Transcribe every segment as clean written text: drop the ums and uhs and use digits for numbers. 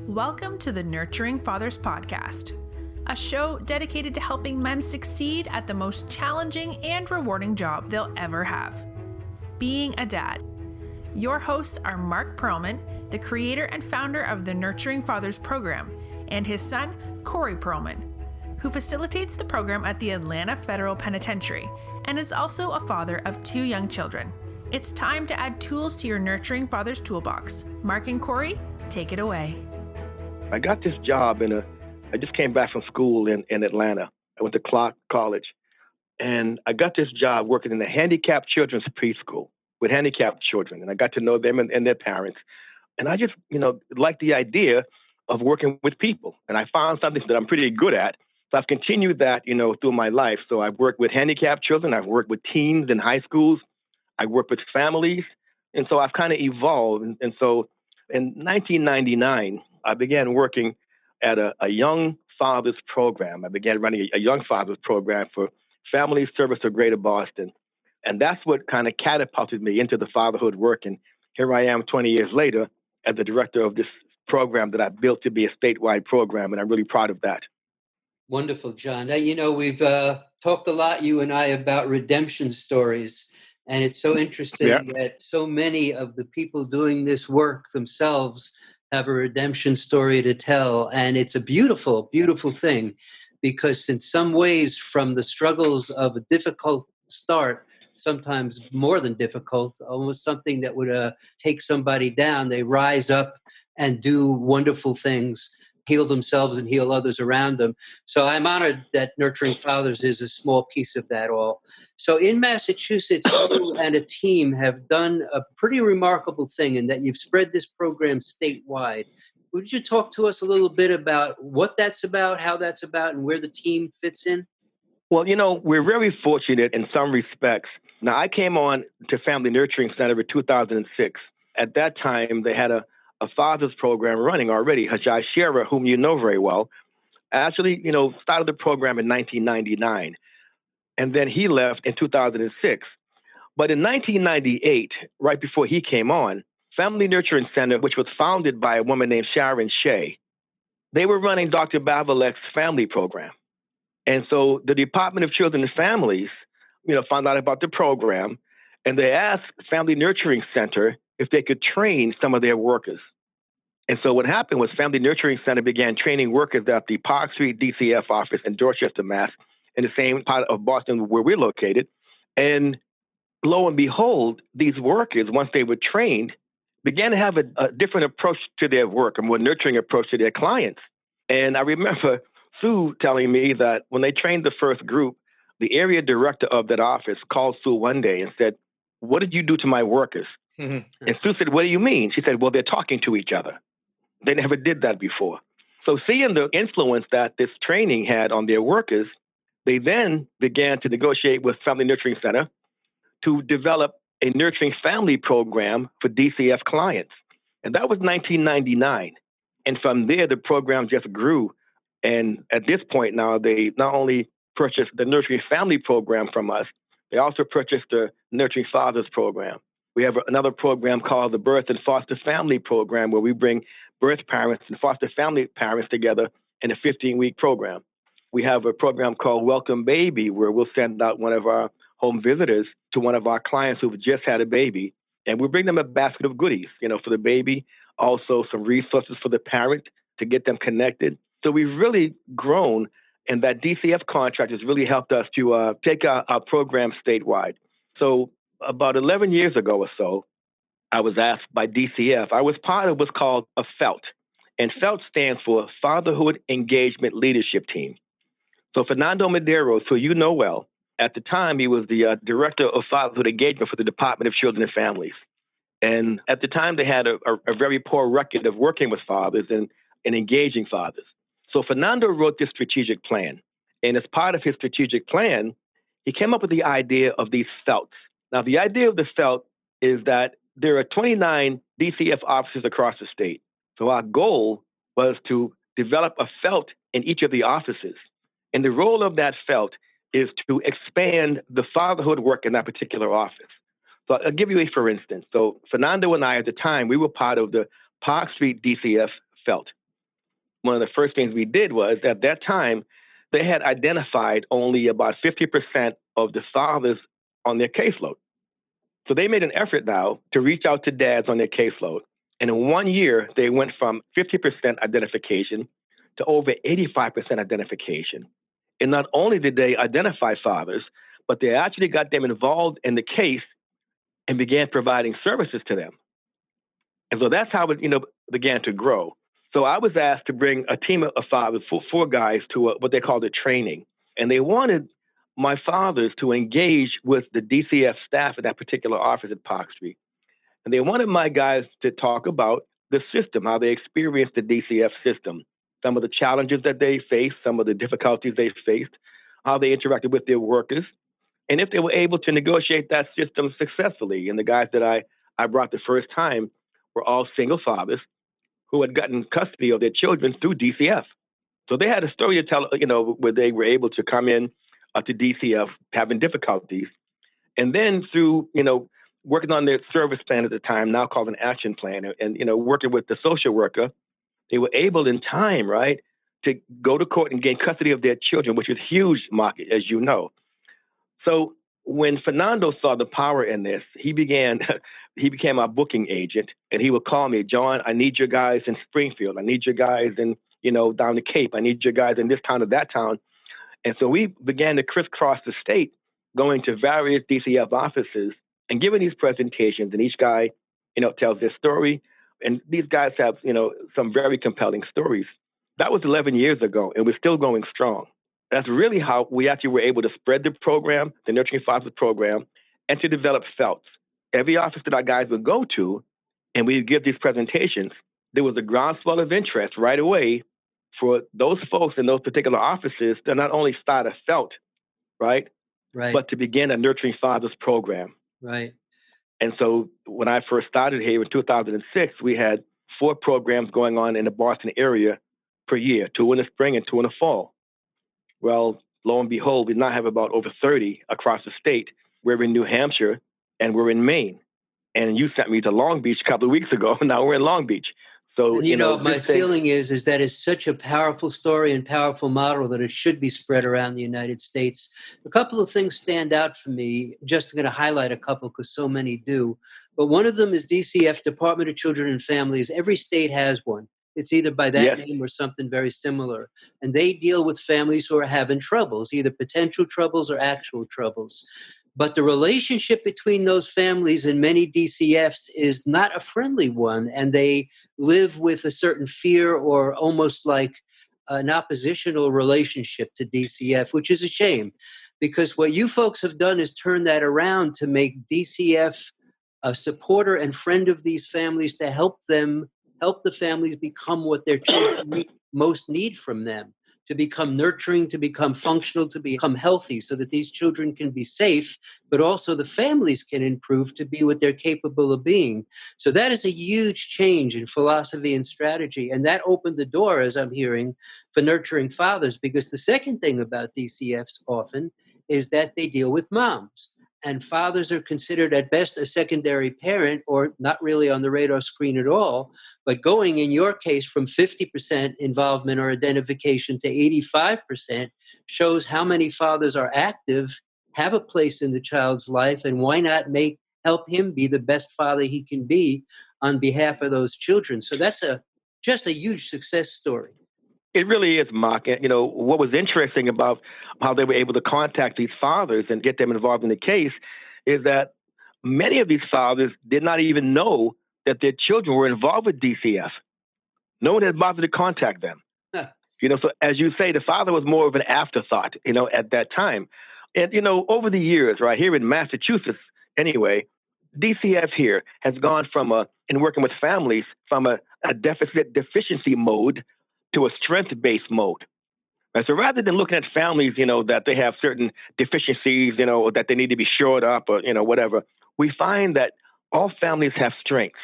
Welcome to the Nurturing Fathers Podcast, a show dedicated to helping men succeed at the most challenging and rewarding job they'll ever have, being a dad. Your hosts are Mark Perlman, the creator and founder of the Nurturing Fathers program, and his son, Corey Perlman, who facilitates the program at the Atlanta Federal Penitentiary and is also a father of 2 young children. It's time to add tools to your Nurturing Fathers toolbox. Mark and Corey, take it away. I got this job I just came back from school in Atlanta. I went to Clark College, and I got this job working in the handicapped children's preschool with handicapped children, and I got to know them and their parents. And I just, liked the idea of working with people, and I found something that I'm pretty good at. So I've continued that, through my life. So I've worked with handicapped children. I've worked with teens in high schools. I work with families. And so I've kind of evolved. And so in 1999, I began working at a young fathers program. I began running a young fathers program for Family Service of Greater Boston. And that's what kind of catapulted me into the fatherhood work. And here I am 20 years later as the director of this program that I built to be a statewide program. And I'm really proud of that. Wonderful, John. We've talked a lot, you and I, about redemption stories. And it's so interesting that so many of the people doing this work themselves have a redemption story to tell. And it's a beautiful, beautiful thing, because in some ways, from the struggles of a difficult start, sometimes more than difficult, almost something that would take somebody down, they rise up and do wonderful things, heal themselves and heal others around them. So I'm honored that Nurturing Fathers is a small piece of that all. So in Massachusetts, you and a team have done a pretty remarkable thing in that you've spread this program statewide. Would you talk to us a little bit about what that's about, how that's about, and where the team fits in? Well, we're very fortunate in some respects. Now, I came on to Family Nurturing Center in 2006. At that time, they had a father's program running already. Hajai Shearer, whom you know very well, actually, started the program in 1999. And then he left in 2006. But in 1998, right before he came on, Family Nurturing Center, which was founded by a woman named Sharon Shea, they were running Dr. Bavilek's family program. And so the Department of Children and Families, found out about the program, and they asked Family Nurturing Center if they could train some of their workers. And so what happened was Family Nurturing Center began training workers at the Park Street DCF office in Dorchester, Mass., in the same part of Boston where we're located. And lo and behold, these workers, once they were trained, began to have a different approach to their work, a more nurturing approach to their clients. And I remember Sue telling me that when they trained the first group, the area director of that office called Sue one day and said, "What did you do to my workers?" And Sue said, "What do you mean?" She said, "Well, they're talking to each other." They never did that before. So seeing the influence that this training had on their workers, they then began to negotiate with Family Nurturing Center to develop a nurturing family program for DCF clients. And that was 1999. And from there, the program just grew. And at this point now, they not only purchased the nurturing family program from us, they also purchased the Nurturing Fathers program. We have another program called the Birth and Foster Family Program, where we bring birth parents and foster family parents together in a 15-week program. We have a program called Welcome Baby, where we'll send out one of our home visitors to one of our clients who've just had a baby, and we'll bring them a basket of goodies, for the baby, also some resources for the parent to get them connected. So we've really grown, and that DCF contract has really helped us to take our program statewide. So about 11 years ago or so, I was asked by DCF. I was part of what's called a FELT, and FELT stands for Fatherhood Engagement Leadership Team. So Fernando Medeiros, who you know well, at the time he was the Director of Fatherhood Engagement for the Department of Children and Families. And at the time they had a very poor record of working with fathers and engaging fathers. So Fernando wrote this strategic plan. And as part of his strategic plan, he came up with the idea of these FELTs. Now, the idea of the FELT is that there are 29 DCF offices across the state. So our goal was to develop a FELT in each of the offices. And the role of that FELT is to expand the fatherhood work in that particular office. So I'll give you a for instance. So Fernando and I at the time, we were part of the Park Street DCF FELT. one of the first things we did was at that time, they had identified only about 50% of the fathers on their caseload. So they made an effort now to reach out to dads on their caseload. And in 1 year, they went from 50% identification to over 85% identification. And not only did they identify fathers, but they actually got them involved in the case and began providing services to them. And so that's how it, began to grow. So I was asked to bring a team of fathers, four guys, to what they called a training. And they wanted my fathers to engage with the DCF staff at that particular office at Park Street. And they wanted my guys to talk about the system, how they experienced the DCF system, some of the challenges that they faced, some of the difficulties they faced, how they interacted with their workers, and if they were able to negotiate that system successfully. And the guys that I brought the first time were all single fathers who had gotten custody of their children through DCF. So they had a story to tell, where they were able to come in to DCF having difficulties. And then through, working on their service plan at the time, now called an action plan, and, working with the social worker, they were able in time, right, to go to court and gain custody of their children, which was huge, Mark, as you know. So when Fernando saw the power in this, he became our booking agent, and he would call me, John, I need your guys in Springfield. I need your guys in, down the Cape. I need your guys in this town or that town. And so we began to crisscross the state, going to various DCF offices and giving these presentations. And each guy, tells their story. And these guys have, some very compelling stories. That was 11 years ago, and we're still going strong. That's really how we actually were able to spread the program, the Nurturing Fathers program, and to develop FELTs. Every office that our guys would go to, and we'd give these presentations, there was a groundswell of interest right away for those folks in those particular offices to not only start a FELT, right, but to begin a Nurturing Fathers program. Right. And so when I first started here in 2006, we had 4 programs going on in the Boston area per year, 2 in the spring and 2 in the fall. Well, lo and behold, we now have about over 30 across the state. We're in New Hampshire and we're in Maine. And you sent me to Long Beach a couple of weeks ago. Now we're in Long Beach. So, and my feeling is that it's such a powerful story and powerful model that it should be spread around the United States. A couple of things stand out for me. Just going to highlight a couple because so many do. But one of them is DCF, Department of Children and Families. Every state has one. It's either by that name or something very similar. And they deal with families who are having troubles, either potential troubles or actual troubles. But the relationship between those families in many DCFs is not a friendly one, and they live with a certain fear or almost like an oppositional relationship to DCF, which is a shame, because what you folks have done is turn that around to make DCF a supporter and friend of these families to help the families become what their children most need from them, to become nurturing, to become functional, to become healthy, so that these children can be safe, but also the families can improve to be what they're capable of being. So that is a huge change in philosophy and strategy. And that opened the door, as I'm hearing, for Nurturing Fathers, because the second thing about DCFs often is that they deal with moms. And fathers are considered at best a secondary parent, or not really on the radar screen at all. But going, in your case, from 50% involvement or identification to 85% shows how many fathers are active, have a place in the child's life, and why not help him be the best father he can be on behalf of those children. So that's just a huge success story. It really is, Mark. What was interesting about how they were able to contact these fathers and get them involved in the case is that many of these fathers did not even know that their children were involved with DCF. No one had bothered to contact them. Huh. So as you say, the father was more of an afterthought, at that time. And, over the years, right here in Massachusetts, anyway, DCF here has gone from in working with families from a deficiency mode to a strength-based mode. And so rather than looking at families, that they have certain deficiencies, or that they need to be shored up or, whatever, we find that all families have strengths.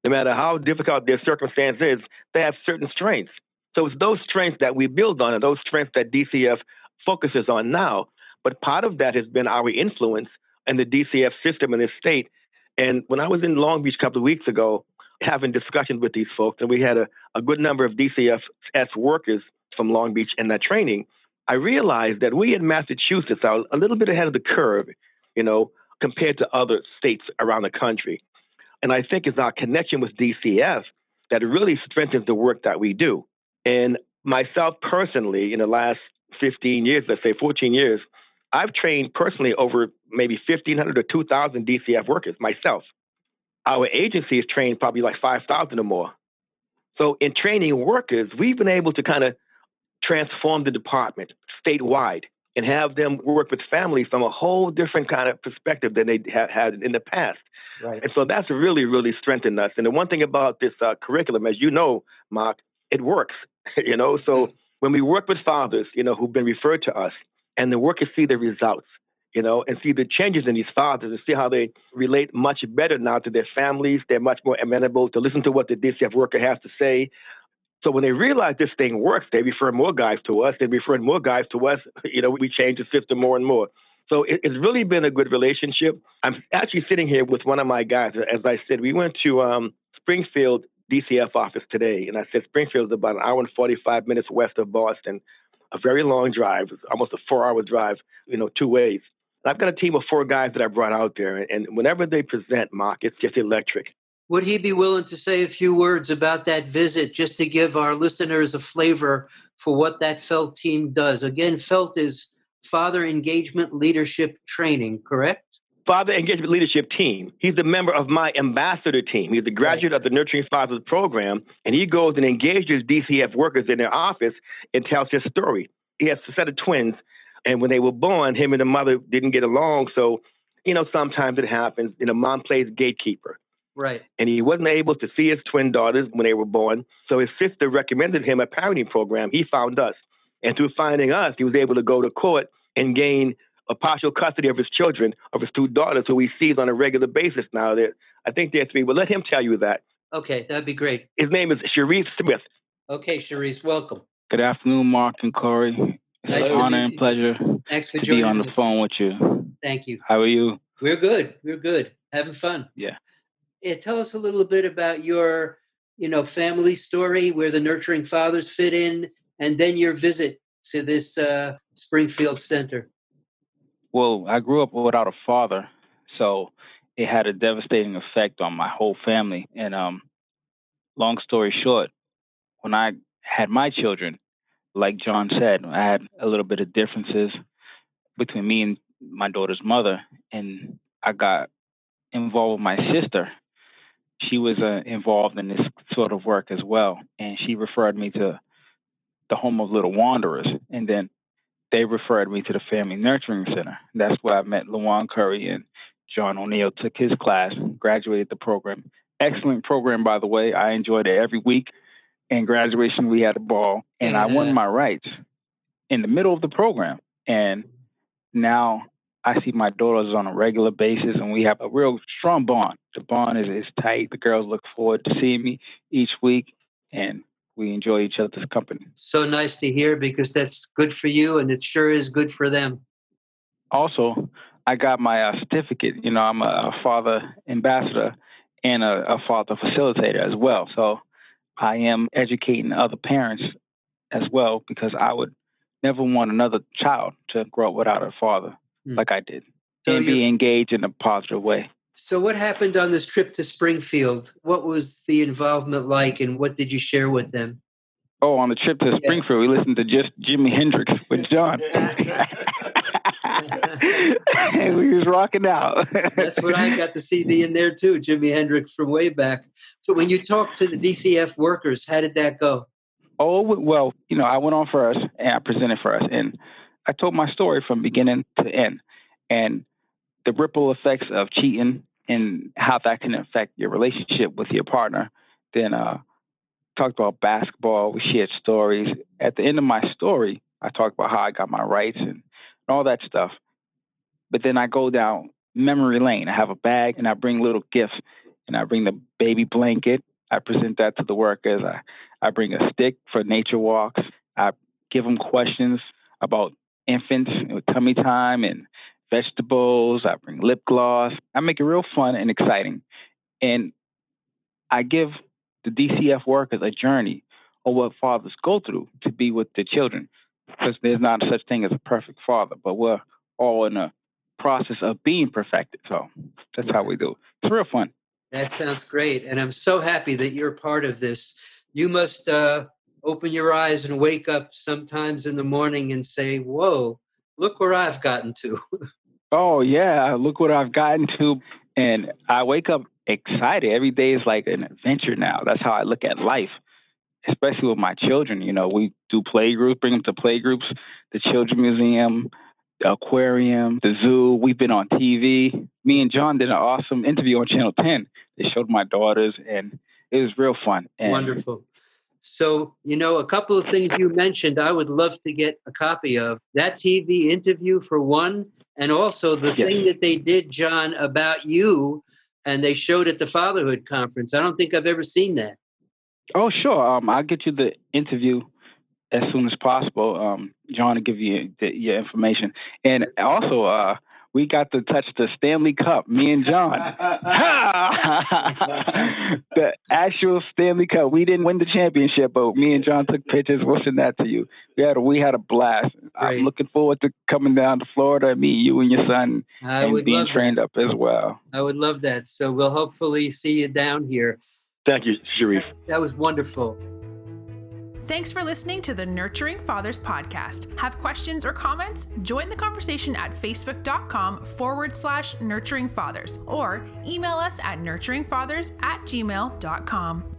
No matter how difficult their circumstance is, they have certain strengths. So it's those strengths that we build on and those strengths that DCF focuses on now. But part of that has been our influence in the DCF system in this state. And when I was in Long Beach a couple of weeks ago, having discussions with these folks, and we had a good number of DCFS workers from Long Beach in that training. I realized that we in Massachusetts are a little bit ahead of the curve, compared to other states around the country. And I think it's our connection with DCF that really strengthens the work that we do. And myself personally, in the last 15 years, let's say 14 years, I've trained personally over maybe 1,500 or 2,000 DCF workers myself. Our agency has trained probably like 5,000 or more. So in training workers, we've been able to kind of transform the department statewide and have them work with families from a whole different kind of perspective than they have had in the past. Right. And so that's really, really strengthened us. And the one thing about this curriculum, as you know, Mark, it works, So when we work with fathers, who've been referred to us, and the workers see the results, and see the changes in these fathers and see how they relate much better now to their families. They're much more amenable to listen to what the DCF worker has to say. So when they realize this thing works, they refer more guys to us. They refer more guys to us. We change the system more and more. So it's really been a good relationship. I'm actually sitting here with one of my guys. As I said, we went to Springfield DCF office today. And I said Springfield is about an hour and 45 minutes west of Boston, a very long drive, almost a 4-hour drive, two ways. And I've got a team of 4 guys that I brought out there. And whenever they present, Mark, it's just electric. Would he be willing to say a few words about that visit just to give our listeners a flavor for what that FELT team does? Again, FELT is Father Engagement Leadership Training, correct? Father Engagement Leadership Team. He's a member of my ambassador team. He's a graduate of the Nurturing Fathers program, and he goes and engages DCF workers in their office and tells his story. He has a set of twins, and when they were born, him and the mother didn't get along. So, sometimes it happens. Mom plays gatekeeper. Right. And he wasn't able to see his twin daughters when they were born. So his sister recommended him a parenting program. He found us. And through finding us, he was able to go to court and gain a partial custody of his children, of his 2 daughters, who he sees on a regular basis now. I think they're 3. But let him tell you that. Okay, that'd be great. His name is Sharice Smith. Okay, Sharice, welcome. Good afternoon, Mark and Corey. Nice It's to an honor meet and you. pleasure Thanks for to joining be on the us. phone with you. Thank you. How are you? We're good. Having fun. Yeah. Tell us a little bit about your, family story, where the Nurturing Fathers fit in, and then your visit to this Springfield Center. Well, I grew up without a father, so it had a devastating effect on my whole family. And long story short, when I had my children, like John said, I had a little bit of differences between me and my daughter's mother, and I got involved with my sister. She was involved in this sort of work as well, and she referred me to the Home of Little Wanderers, and then they referred me to the Family Nurturing Center. That's where I met Lawan Curry, and John O'Neill took his class, graduated the program. Excellent program, by the way. I enjoyed it every week. In graduation, we had a ball, and I won my rights in the middle of the program. And now I see my daughters on a regular basis, and we have a real strong bond. The bond is tight. The girls look forward to seeing me each week, and we enjoy each other's company. So nice to hear, because that's good for you, and it sure is good for them. Also, I got my certificate. I'm a father ambassador and a father facilitator as well. So I am educating other parents as well, because I would never want another child to grow up without a father like I did, So and be engaged in a positive way. So what happened on this trip to Springfield? What was the involvement like, and what did you share with them? Oh, on the trip to Springfield, we listened to just Jimi Hendrix with John. And we was rocking out. That's what I got the CD in there too, Jimi Hendrix from way back. So when you talked to the DCF workers, how did that go? Oh, well, I went on first and I presented first, and I told my story from beginning to end, and the ripple effects of cheating and how that can affect your relationship with your partner. Then talked about basketball. We shared stories. At the end of my story, I talked about how I got my rights and all that stuff. But then I go down memory lane. I have a bag and I bring little gifts, and I bring the baby blanket. I present that to the workers. I bring a stick for nature walks. I give them questions about infants, tummy time, and vegetables. I bring lip gloss. I make it real fun and exciting. And I give the DCF workers a journey of what fathers go through to be with their children. Because there's not such thing as a perfect father, but we're all in a process of being perfected. So that's how we do. It's real fun. That sounds great. And I'm so happy that you're part of this. You must open your eyes and wake up sometimes in the morning and say, whoa, look where I've gotten to. Oh, yeah. Look what I've gotten to. And I wake up excited. Every day is like an adventure now. That's how I look at life, especially with my children. You know, we do play groups, bring them to play groups, the Children's Museum, the aquarium, the zoo. We've been on TV. Me and John did an awesome interview on Channel 10. They showed my daughters, and it was real fun. And wonderful. So, a couple of things you mentioned, I would love to get a copy of. That TV interview, for one, and also the thing that they did, John, about you, and they showed at the Fatherhood Conference. I don't think I've ever seen that. Oh, sure. I'll get you the interview as soon as possible. John will give you your information. And also, we got to touch the Stanley Cup, me and John. The actual Stanley Cup. We didn't win the championship, but me and John took pictures. We'll send that to you. We had a blast. Great. I'm looking forward to coming down to Florida and meet you and your son and being trained up as well. I would love that. So we'll hopefully see you down here. Thank you, Sharif. That was wonderful. Thanks for listening to the Nurturing Fathers podcast. Have questions or comments? Join the conversation at facebook.com/nurturingfathers or email us at nurturingfathers@gmail.com.